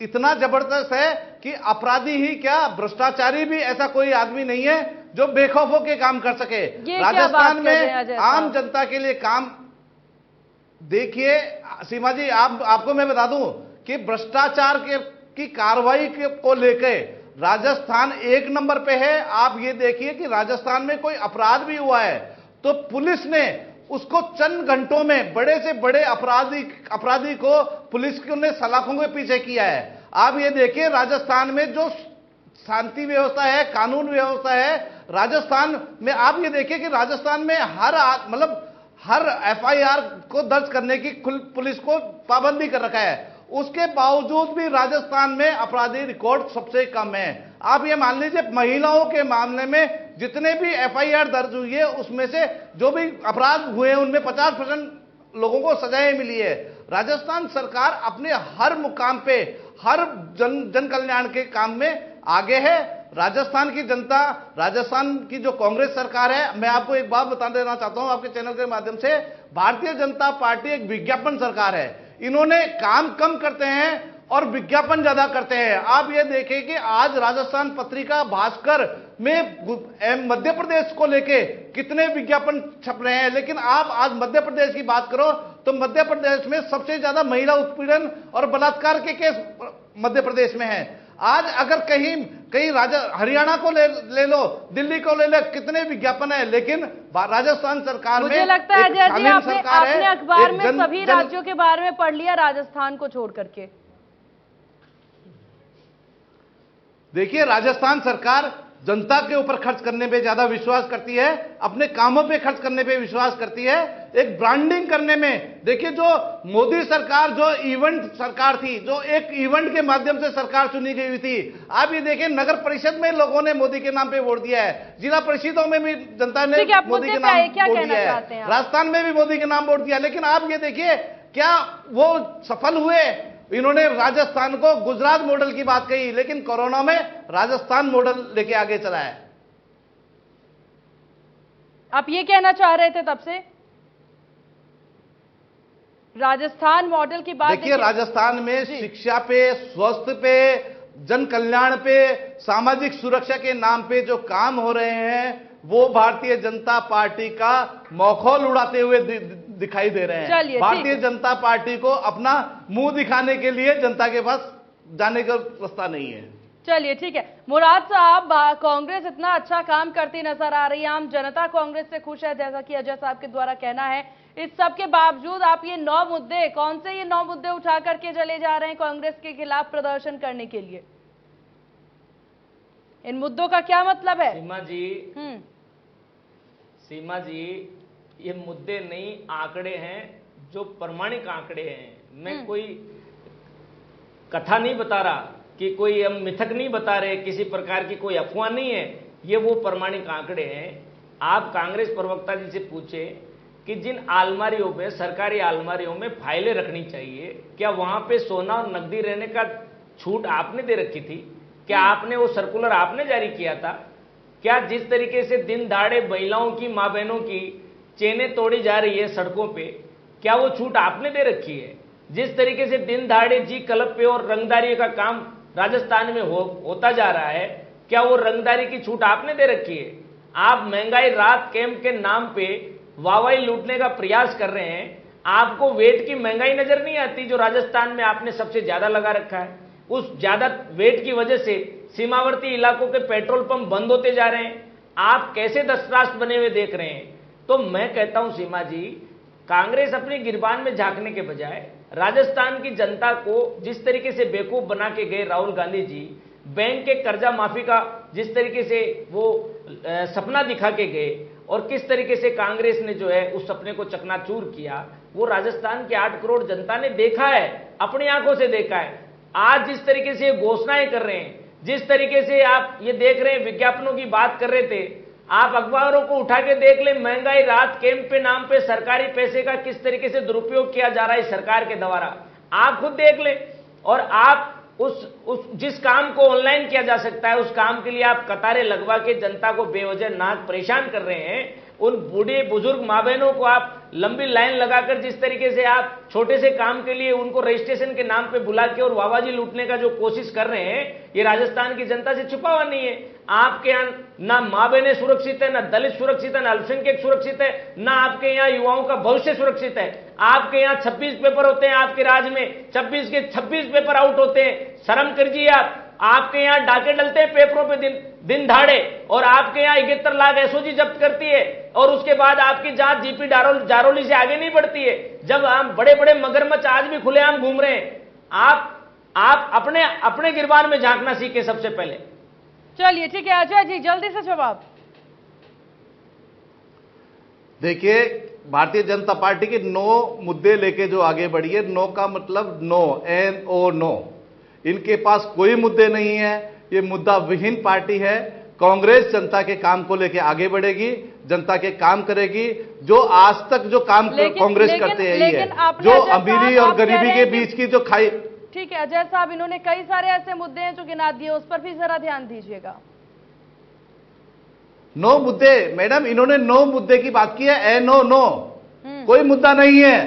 इतना जबरदस्त है कि अपराधी ही क्या, भ्रष्टाचारी भी ऐसा कोई आदमी नहीं है जो बेखौफ होकर काम कर सके। राजस्थान में आम जनता के लिए काम, देखिए सीमा जी, आपको मैं बता दूं कि भ्रष्टाचार की कार्रवाई को लेकर राजस्थान 1 नंबर पे है। आप ये देखिए कि राजस्थान में कोई अपराध भी हुआ है तो पुलिस ने उसको चंद घंटों में बड़े से बड़े अपराधी को पुलिस ने सलाखों के पीछे किया है। आप ये देखिए, राजस्थान में जो शांति व्यवस्था है, कानून व्यवस्था है, राजस्थान में आप ये देखिए कि राजस्थान में हर एफआईआर को दर्ज करने की पुलिस को पाबंदी कर रखा है। उसके बावजूद भी राजस्थान में अपराधी रिकॉर्ड सबसे कम है। आप ये मान लीजिए, महिलाओं के मामले में जितने भी एफआईआर दर्ज हुई है उसमें से जो भी अपराध हुए हैं उनमें 50% लोगों को सजाएं मिली है। राजस्थान सरकार अपने हर मुकाम पे, हर जन कल्याण के काम में आगे है। राजस्थान की जनता, राजस्थान की जो कांग्रेस सरकार है, मैं आपको एक बात बता देना चाहता हूं आपके चैनल के माध्यम से, भारतीय जनता पार्टी एक विज्ञापन सरकार है। इन्होंने काम कम करते हैं और विज्ञापन ज्यादा करते हैं। आप ये देखें कि आज राजस्थान पत्रिका भास्कर में मध्य प्रदेश को लेके कितने विज्ञापन छप रहे हैं, लेकिन आप आज मध्य प्रदेश की बात करो तो मध्य प्रदेश में सबसे ज्यादा महिला उत्पीड़न और बलात्कार के केस मध्य प्रदेश में है। आज अगर कहीं हरियाणा को ले लो, दिल्ली को ले लो, कितने विज्ञापन है, लेकिन राजस्थान सरकार में मुझे लगता है अजय जी आपने अखबार में सभी राज्यों के बारे में पढ़ लिया राजस्थान को छोड़ करके। देखिए, राजस्थान सरकार जनता के ऊपर खर्च करने पे ज्यादा विश्वास करती है, अपने कामों पे खर्च करने पे विश्वास करती है, एक ब्रांडिंग करने में। देखिए, जो मोदी सरकार जो इवेंट सरकार थी, जो एक इवेंट के माध्यम से सरकार चुनी गई हुई थी, आप ये देखिए नगर परिषद में लोगों ने मोदी के नाम पे वोट दिया है, जिला परिषदों में भी जनता ने मोदी के नाम वोट दिया है, राजस्थान में भी मोदी के नाम वोट दिया। लेकिन आप ये देखिए, क्या वो सफल हुए? इन्होंने राजस्थान को गुजरात मॉडल की बात कही, लेकिन कोरोना में राजस्थान मॉडल लेके आगे चला है। आप ये कहना चाह रहे थे तब से राजस्थान मॉडल की बात? देखिए, राजस्थान में शिक्षा पे, स्वास्थ्य पे, जन कल्याण पे, सामाजिक सुरक्षा के नाम पे जो काम हो रहे हैं, वो भारतीय जनता पार्टी का मखौल उड़ाते हुए दिखाई दे रहे हैं। भारतीय जनता पार्टी को अपना मुंह दिखाने के लिए जनता के पास जाने का रास्ता नहीं है। चलिए ठीक है। मुराद साहब, कांग्रेस इतना अच्छा काम करती नजर आ रही है, आम जनता कांग्रेस से खुश है, जैसा कि अजय साहब के द्वारा कहना है। इस सब के बावजूद आप ये 9 मुद्दे, कौन से ये 9 मुद्दे उठा करके चले जा रहे हैं कांग्रेस के खिलाफ प्रदर्शन करने के लिए? इन मुद्दों का क्या मतलब है? सीमा जी, ये मुद्दे नहीं, आंकड़े हैं, जो प्रमाणिक आंकड़े हैं। मैं कोई कथा नहीं बता रहा कि कोई हम मिथक नहीं बता रहे, किसी प्रकार की कोई अफवाह नहीं है, ये वो प्रमाणिक आंकड़े हैं। आप कांग्रेस प्रवक्ता जी से पूछे कि जिन अलमारियों पे, सरकारी अलमारियों में फाइलें रखनी चाहिए, क्या वहां पे सोना और नकदी रहने का छूट आपने दे रखी थी? क्या आपने वो सर्कुलर आपने जारी किया था? क्या जिस तरीके से दिन दहाड़े महिलाओं की, मां बहनों की चेनें तोड़ी जा रही है सड़कों पे, क्या वो छूट आपने दे रखी है? जिस तरीके से दिन दहाड़े जी क्लब पे और रंगदारी का काम राजस्थान में होता जा रहा है, क्या वो रंगदारी की छूट आपने दे रखी है? आप महंगाई राहत कैंप के नाम पे वाहवाही लूटने का प्रयास कर रहे हैं। आपको वेट की महंगाई नजर नहीं आती जो राजस्थान में आपने सबसे ज्यादा लगा रखा है? उस ज्यादा वेट की वजह से सीमावर्ती इलाकों के पेट्रोल पंप बंद होते जा रहे हैं। आप कैसे दशराष्ट्र बने हुए देख रहे हैं? तो मैं कहता हूं सीमा जी, कांग्रेस अपनी गिरबान में झांकने के बजाय राजस्थान की जनता को जिस तरीके से बेवकूफ बना के गए राहुल गांधी जी, बैंक के कर्जा माफी का जिस तरीके से वो सपना दिखा के गए और किस तरीके से कांग्रेस ने जो है उस सपने को चकनाचूर किया, वो राजस्थान के 8 करोड़ जनता ने देखा है, अपनी आंखों से देखा है। आज जिस तरीके से घोषणाएं कर रहे हैं, जिस तरीके से आप ये देख रहे हैं, विज्ञापनों की बात कर रहे थे, आप अखबारों को उठा के देख ले, महंगाई राहत कैंप पे नाम पे सरकारी पैसे का किस तरीके से दुरुपयोग किया जा रहा है सरकार के द्वारा, आप खुद देख ले। और आप उस जिस काम को ऑनलाइन किया जा सकता है, उस काम के लिए आप कतारें लगवा के जनता को बेवजह नाक परेशान कर रहे हैं। उन बूढ़े बुजुर्ग माँ बहनों को आप लंबी लाइन लगाकर जिस तरीके से आप छोटे से काम के लिए उनको रजिस्ट्रेशन के नाम पे बुला के और वाहवाही लूटने का जो कोशिश कर रहे हैं, ये राजस्थान की जनता से छुपा हुआ नहीं है। आपके यहाँ ना माँ बहनें सुरक्षित है, ना दलित सुरक्षित है, ना अल्पसंख्यक सुरक्षित है, ना आपके यहाँ युवाओं का भविष्य सुरक्षित है। आपके यहाँ 26 पेपर होते हैं, आपके राज्य में 26 के 26 पेपर आउट होते हैं। शर्म करिए आप। आपके यहाँ डाके डलते हैं पेपरों पे दिन दहाड़े, और आपके यहाँ 71 लाख एसओजी जब्त करती है, और उसके बाद आपकी जांच जीपी जारोली से आगे नहीं बढ़ती है। जब हम बड़े बड़े मगरमच्छ आज भी खुलेआम घूम रहे हैं, आप अपने गिरबान में झांकना सीखे सबसे पहले। चलिए ठीक है अजय जी, जल्दी से जवाब। देखिए, भारतीय जनता पार्टी के 9 मुद्दे लेके जो आगे बढ़ी है, 9 का मतलब नो, NO नो। इनके पास कोई मुद्दे नहीं है, ये मुद्दा विहीन पार्टी है। कांग्रेस जनता के काम को लेके आगे बढ़ेगी, जनता के काम करेगी। जो आज तक जो काम कांग्रेस करते हैं यही है, जो अमीरी और गरीबी के बीच की जो खाई। ठीक है अजय साहब, इन्होंने कई सारे ऐसे मुद्दे हैं जो गिना दिए, उस पर भी जरा ध्यान दीजिएगा। 9 मुद्दे मैडम, इन्होंने 9 मुद्दे की बात की है। NO नो, कोई मुद्दा नहीं है,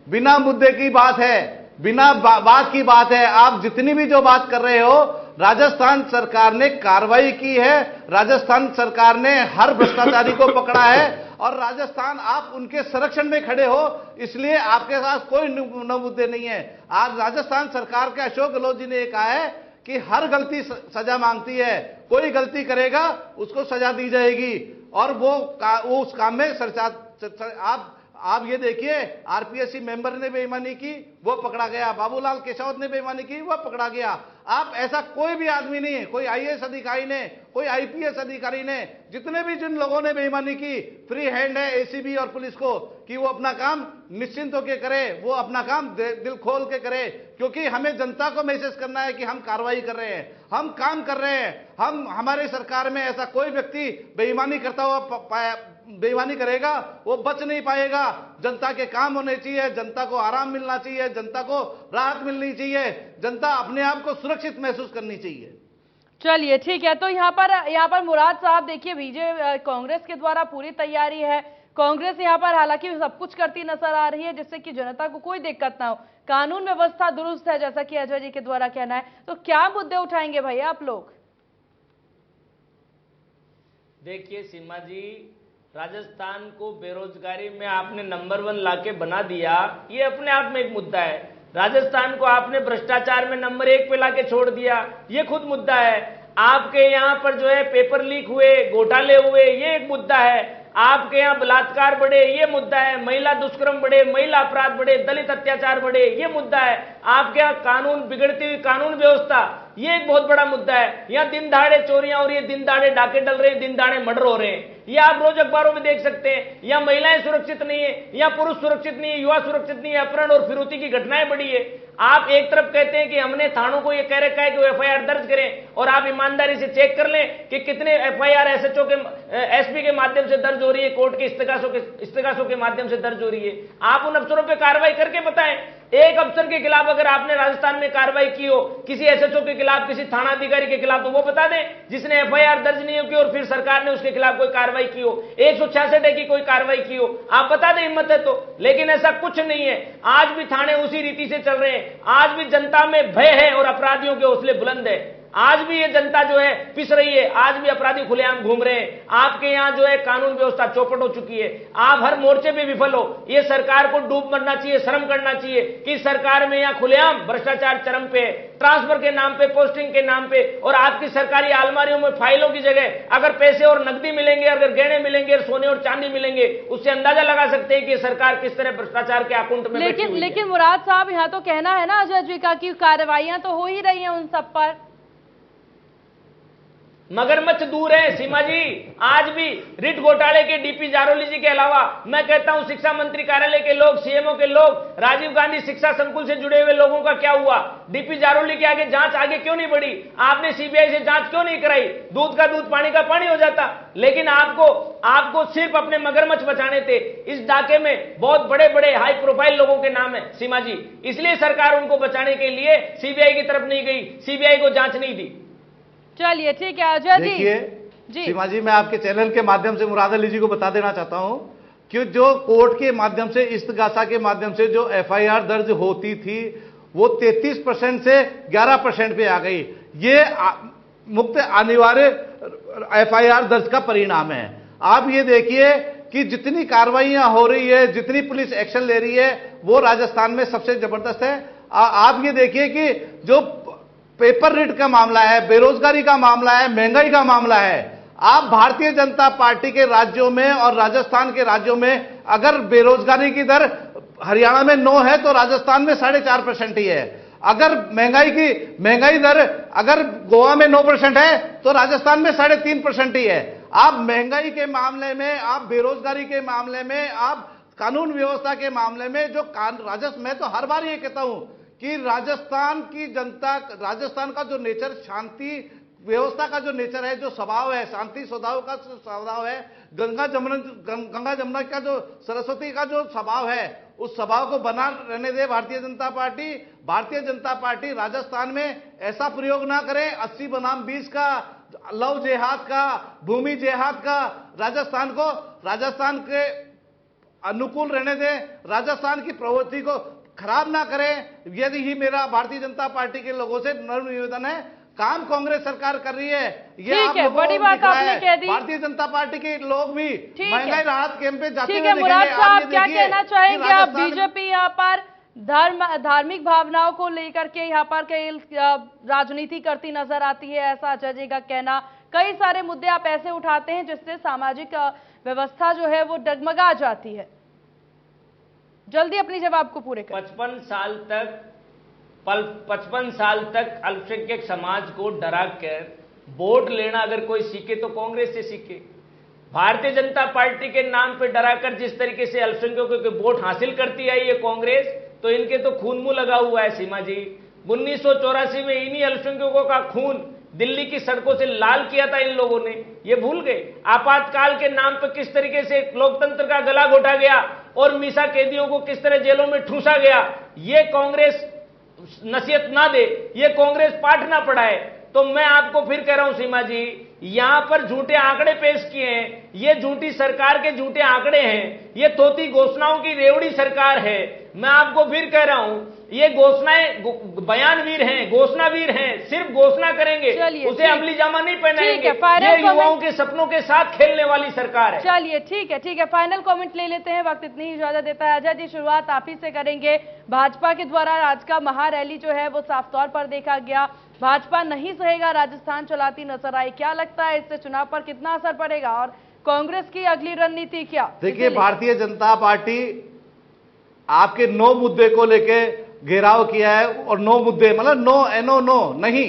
बिना मुद्दे की बात है, बिना बात की बात है। आप जितनी भी जो बात कर रहे हो, राजस्थान सरकार ने कार्रवाई की है, राजस्थान सरकार ने हर भ्रष्टाचारी को पकड़ा है, और राजस्थान आप उनके संरक्षण में खड़े हो, इसलिए आपके पास कोई न मुद्दे नहीं है। आज राजस्थान सरकार के अशोक गहलोत जी ने कहा है कि हर गलती सजा मांगती है, कोई गलती करेगा उसको सजा दी जाएगी, और वो उस काम में आप ये देखिए, आरपीएससी मेंबर ने बेईमानी की, वो पकड़ा गया, बाबूलाल केशवत ने बेईमानी की, वो पकड़ा गया। आप ऐसा कोई भी आदमी नहीं है, कोई आईएएस अधिकारी ने, कोई आईपीएस अधिकारी ने, जितने भी जिन लोगों ने बेईमानी की, फ्री हैंड है एसीबी और पुलिस को कि वो अपना काम निश्चिंत होकर करे, वो अपना काम दिल खोल के करे, क्योंकि हमें जनता को मैसेज करना है कि हम कार्रवाई कर रहे हैं, हम काम कर रहे हैं। हमारे सरकार में ऐसा कोई व्यक्ति बेईमानी करता हुआ बेईमानी करेगा वो बच नहीं पाएगा। जनता के काम होने चाहिए, जनता को आराम मिलना चाहिए, जनता को राहत मिलनी चाहिए, जनता अपने आप को सुरक्षित महसूस करनी चाहिए। चलिए ठीक है, तो यहाँ पर मुराद साहब देखिए, कांग्रेस के द्वारा पूरी तैयारी है, कांग्रेस यहाँ पर हालांकि सब कुछ करती नजर आ रही है जिससे कि जनता को कोई दिक्कत ना हो, कानून व्यवस्था दुरुस्त है जैसा कि अजय जी के द्वारा कहना है, तो क्या मुद्दे उठाएंगे भैया आप लोग? देखिए सीमा जी, राजस्थान को बेरोजगारी में आपने नंबर 1 लाके बना दिया, ये अपने आप में एक मुद्दा है। राजस्थान को आपने भ्रष्टाचार में नंबर 1 पे लाके छोड़ दिया, ये खुद मुद्दा है। आपके यहाँ पर जो है पेपर लीक हुए, घोटाले हुए, ये एक मुद्दा है। आपके यहाँ बलात्कार बढ़े, ये मुद्दा है। महिला दुष्कर्म बढ़े, महिला अपराध बढ़े, दलित अत्याचार बढ़े, ये मुद्दा है। आपके यहाँ कानून बिगड़ती हुई कानून व्यवस्था, ये एक बहुत बड़ा मुद्दा है। यहाँ दिन दहाड़े चोरियां हो रही है, दिन दहाड़े डाके डल रहे हैं, दिन दहाड़े मर्डर हो रहे हैं, ये आप रोज अखबारों में देख सकते हैं। यहाँ महिलाएं सुरक्षित नहीं है, यहाँ पुरुष सुरक्षित नहीं है, युवा सुरक्षित नहीं है, अपहरण और फिरौती की घटनाएं बढ़ी है। आप एक तरफ कहते हैं कि हमने थानों को ये कह रखा है कि वो एफआईआर दर्ज करें, और आप ईमानदारी से चेक कर लें कि कितने एफआईआर एसएचओ के एसपी के माध्यम से दर्ज हो रही है, कोर्ट के इस्तेगासों के माध्यम से दर्ज हो रही है। आप उन अफसरों पर कार्रवाई करके बताएं। एक अफसर के खिलाफ अगर आपने राजस्थान में कार्रवाई की हो, किसी एसएचओ के खिलाफ, किसी थाना अधिकारी के खिलाफ, तो वो बता दें जिसने एफआईआर दर्ज नहीं की और फिर सरकार ने उसके खिलाफ कोई कार्रवाई की हो, 166 की कोई कार्रवाई की हो, आप बता दें हिम्मत है तो। लेकिन ऐसा कुछ नहीं है, आज भी थाने उसी रीति से चल रहे हैं, आज भी जनता में भय है और अपराधियों के हौसले बुलंद है। आज भी ये जनता जो है पिस रही है, आज भी अपराधी खुलेआम घूम रहे हैं। आपके यहाँ जो है कानून व्यवस्था चौपट हो चुकी है, आप हर मोर्चे पे विफल हो। ये सरकार को डूब मरना चाहिए, शर्म करना चाहिए कि सरकार में यहाँ खुलेआम भ्रष्टाचार चरम पे है, ट्रांसफर के नाम पे, पोस्टिंग के नाम पे, और आपकी सरकारी अलमारियों में फाइलों की जगह अगर पैसे और नकदी मिलेंगे, अगर गहने मिलेंगे, सोने और चांदी मिलेंगे, उससे अंदाजा लगा सकते हैं कि सरकार किस तरह भ्रष्टाचार के आकुंठ में बैठी हुई है। लेकिन मुराद साहब, यहाँ तो कहना है ना अजय जी का कि कार्रवाइयां तो हो ही रही हैं उन सब पर। मगरमच्छ दूर है सीमा जी। आज भी रिट घोटाले के डीपी जारोली जी के अलावा मैं कहता हूं शिक्षा मंत्री कार्यालय के लोग, सीएमओ के लोग, राजीव गांधी शिक्षा संकुल से जुड़े हुए लोगों का क्या हुआ? डीपी जारोली के आगे जांच आगे क्यों नहीं बढ़ी? आपने सीबीआई से जांच क्यों नहीं कराई? दूध का दूध पानी का पानी हो जाता। लेकिन आपको सिर्फ अपने मगरमच्छ बचाने थे। इस डाके में बहुत बड़े बड़े हाई प्रोफाइल लोगों के नाम है सीमा जी, इसलिए सरकार उनको बचाने के लिए सीबीआई की तरफ नहीं गई, सीबीआई को जांच नहीं दी। चलिए ठीक है अजय जी। देखिए सीमा जी, मैं आपके चैनल के माध्यम से मुराद अली जी को बता देना चाहता हूं कि जो कोर्ट के माध्यम से, इस्तगासा के माध्यम से जो एफआईआर दर्ज होती थी वो 33% से 11% पे आ गई। ये मुक्त अनिवार्य एफआईआर दर्ज का परिणाम है। आप ये देखिए कि जितनी कार्रवाइयां हो रही है, जितनी पुलिस एक्शन ले रही है, वो राजस्थान में सबसे जबरदस्त है। आप ये देखिए कि जो पेपर रिट का मामला है, बेरोजगारी का मामला है, महंगाई का मामला है, आप भारतीय जनता पार्टी के राज्यों में और राजस्थान के राज्यों में अगर बेरोजगारी की दर हरियाणा में 9 है तो राजस्थान में 4.5% ही है। अगर महंगाई दर अगर गोवा में 9% है तो राजस्थान में 3.5% ही है। आप महंगाई के मामले में, आप बेरोजगारी के मामले में, आप कानून व्यवस्था के मामले में जो राजस्थान, मैं तो हर बार ये कहता हूं कि राजस्थान की जनता, राजस्थान का जो नेचर, शांति व्यवस्था का जो नेचर है, जो स्वभाव है, शांति स्वभाव का स्वभाव है, गंगा जमुना का जो, सरस्वती का जो स्वभाव है, उस स्वभाव को बना रहने दे भारतीय जनता पार्टी। भारतीय जनता पार्टी राजस्थान में ऐसा प्रयोग ना करे 80 बनाम 20 का, लव जेहाद का, भूमि जेहाद का। राजस्थान के अनुकूल रहने दे, राजस्थान की प्रवृत्ति को खराब ना करें। यदि ही मेरा भारतीय जनता पार्टी के लोगों से नम्र निवेदन है। काम कांग्रेस सरकार कर रही है, ये ठीक आप है, लोगों बड़ी को बात दिख रहा आपने है। कह दी। भारतीय जनता पार्टी के लोग भी ठीक महंगाई है। राहत कैंप पे जाते ठीक हुए है, मुराद दिखेंगे। साहब ये क्या देखिए कहना कि चाहेंगे आप? राजस्थान- बीजेपी यहाँ पर धार्मिक भावनाओं को लेकर के यहाँ पर कई राजनीति करती नजर आती है, ऐसा अजय जी का कहना। कई सारे मुद्दे आप ऐसे उठाते हैं जिससे सामाजिक व्यवस्था जो है वो डगमगा जाती है। जल्दी अपनी जवाब को पूरे करें। 55 साल तक अल्पसंख्यक समाज को डरा कर वोट लेना अगर कोई सीखे तो कांग्रेस से सीखे। भारतीय जनता पार्टी के नाम पे डराकर जिस तरीके से अल्पसंख्यकों के वोट हासिल करती आई है कांग्रेस, तो इनके तो खून मुंह लगा हुआ है सीमा जी। 1984 में इन्हीं अल्पसंख्यकों का खून दिल्ली की सड़कों से लाल किया था इन लोगों ने, ये भूल गए। आपातकाल के नाम पर किस तरीके से लोकतंत्र का गला घोटा गया और मीसा कैदियों को किस तरह जेलों में ठूसा गया, ये कांग्रेस नसीहत ना दे, ये कांग्रेस पाठ ना पढ़ाए। तो मैं आपको फिर कह रहा हूं सीमा जी, यहां पर झूठे आंकड़े पेश किए हैं, ये झूठी सरकार के झूठे आंकड़े हैं, ये तोती घोषणाओं की रेवड़ी सरकार है। मैं आपको फिर कह रहा हूं, ये घोषणाएं बयानवीर हैं, घोषणावीर हैं, सिर्फ घोषणा करेंगे, उसे अमली जामा नहीं पहनाएंगे। ये युवाओं के सपनों के साथ खेलने वाली सरकार है। चलिए ठीक है, फाइनल कमेंट ले लेते हैं, वक्त इतनी ही इजाजत देता है। अजय जी, शुरुआत आप ही से करेंगे। भाजपा के द्वारा आज का महारैली जो है वो साफ तौर पर देखा गया, भाजपा नहीं सहेगा राजस्थान चलाती नजर आई। क्या लगता है इससे चुनाव पर कितना असर पड़ेगा और कांग्रेस की अगली रणनीति क्या? देखिए, भारतीय जनता पार्टी आपके 9 मुद्दे को लेके घेराव किया है, और 9 मुद्दे मतलब नो नहीं,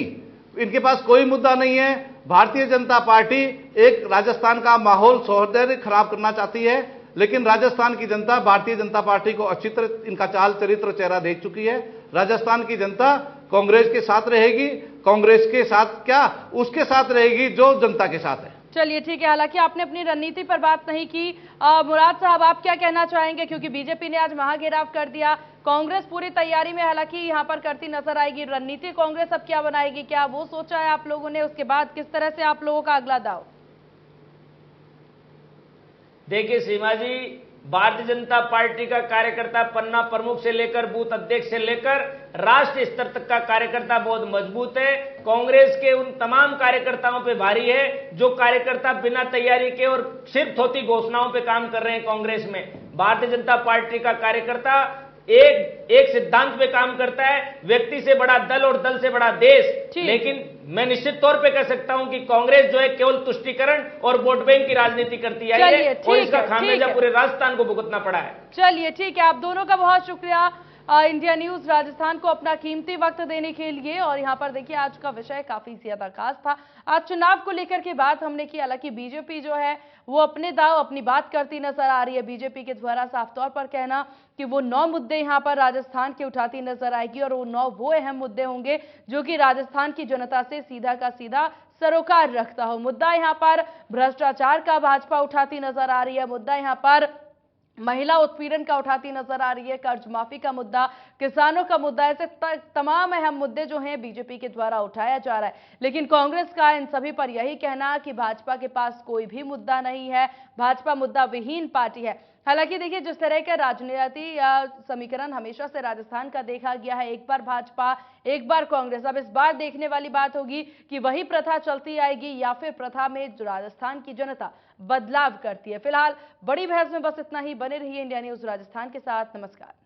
इनके पास कोई मुद्दा नहीं है। भारतीय जनता पार्टी एक राजस्थान का माहौल सौहार्द खराब करना चाहती है, लेकिन राजस्थान की जनता भारतीय जनता पार्टी को अच्छी तरह इनका चाल चरित्र चेहरा देख चुकी है। राजस्थान की जनता कांग्रेस के साथ रहेगी, कांग्रेस के साथ क्या, उसके साथ रहेगी जो जनता के साथ है। चलिए ठीक है, हालांकि आपने अपनी रणनीति पर बात नहीं की। मुराद साहब, आप क्या कहना चाहेंगे? क्योंकि बीजेपी ने आज महाघेराव कर दिया, कांग्रेस पूरी तैयारी में हालांकि यहां पर करती नजर आएगी। रणनीति कांग्रेस अब क्या बनाएगी, क्या वो सोचा है आप लोगों ने? उसके बाद किस तरह से आप लोगों का अगला दाव? देखिए सीमा जी, भारतीय जनता पार्टी का कार्यकर्ता पन्ना प्रमुख से लेकर बूथ अध्यक्ष से लेकर राष्ट्रीय स्तर तक का कार्यकर्ता बहुत मजबूत है। कांग्रेस के उन तमाम कार्यकर्ताओं पे भारी है जो कार्यकर्ता बिना तैयारी के और सिर्फ थोती घोषणाओं पे काम कर रहे हैं कांग्रेस में। भारतीय जनता पार्टी का कार्यकर्ता एक सिद्धांत पे काम करता है, व्यक्ति से बड़ा दल और दल से बड़ा देश। लेकिन मैं निश्चित तौर पे कह सकता हूं कि कांग्रेस जो है केवल तुष्टीकरण और वोट बैंक की राजनीति करती आई है और इसका खामियाजा पूरे राजस्थान को भुगतना पड़ा है। चलिए ठीक है, आप दोनों का बहुत शुक्रिया इंडिया न्यूज राजस्थान को अपना कीमती वक्त देने के लिए। और यहाँ पर देखिए, आज का विषय काफी ज्यादा खास था। आज चुनाव को लेकर के बात हमने की, हालांकि बीजेपी जो है वो अपने दाव अपनी बात करती नजर आ रही है। बीजेपी के द्वारा साफ तौर पर कहना कि वो 9 मुद्दे यहाँ पर राजस्थान के उठाती नजर आएगी और वो 9 वो अहम मुद्दे होंगे जो कि राजस्थान की जनता से सीधा का सीधा सरोकार रखता हो। मुद्दा यहाँ पर भ्रष्टाचार का भाजपा उठाती नजर आ रही है, मुद्दा यहाँ पर महिला उत्पीड़न का उठाती नजर आ रही है, कर्ज माफी का मुद्दा, किसानों का मुद्दा, ऐसे तमाम अहम मुद्दे जो हैं बीजेपी के द्वारा उठाया जा रहा है। लेकिन कांग्रेस का इन सभी पर यही कहना कि भाजपा के पास कोई भी मुद्दा नहीं है, भाजपा मुद्दा विहीन पार्टी है। हालांकि देखिए, जिस तरह का राजनीति या समीकरण हमेशा से राजस्थान का देखा गया है, एक बार भाजपा एक बार कांग्रेस, अब इस बार देखने वाली बात होगी कि वही प्रथा चलती आएगी या फिर प्रथा में जो राजस्थान की जनता बदलाव करती है। फिलहाल बड़ी बहस में बस इतना ही। बने रहिए इंडिया न्यूज राजस्थान के साथ। नमस्कार।